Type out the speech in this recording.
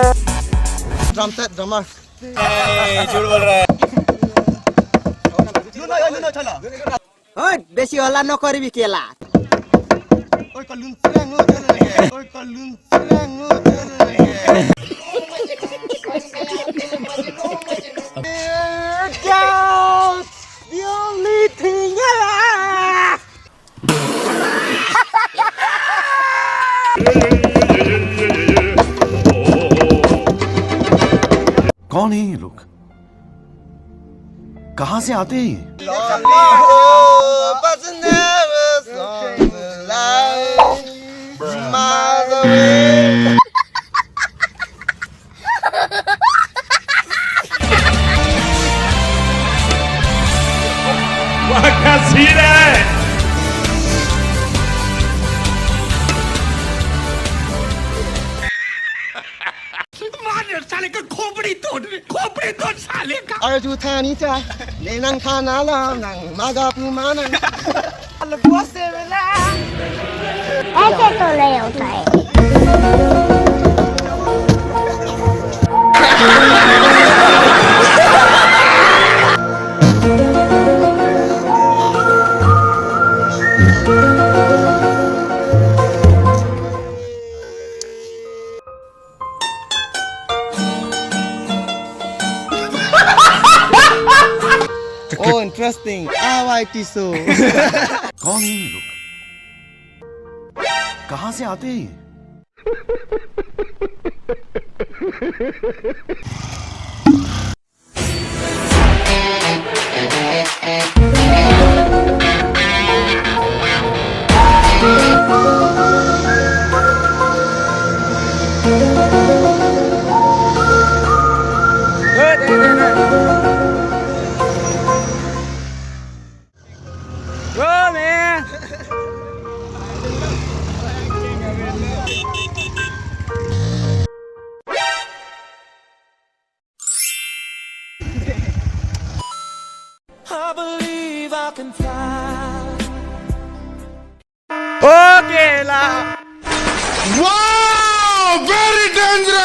Drum set drummer झूठ बोल रहा है ओए बेसी हल्ला नकरबी केला ओए कल्लून सिरंग चल रही है ओए कल्लून सिरंग चल रही है the only thing कौन है ये लोग? कहां से आते हैं ये? क्या सीन है साले का खोपड़ी तोड़ साले का अरे तू था नहीं था ले नंग खाना ला नंग मागा पू माना लगवा से वेला ऐसे तो नहीं होता है Oh, interesting. Why Tisso? कौन है ये लोग? कहां से आते हैं ये? I believe I can fly. Okay la. Wow! Very dangerous!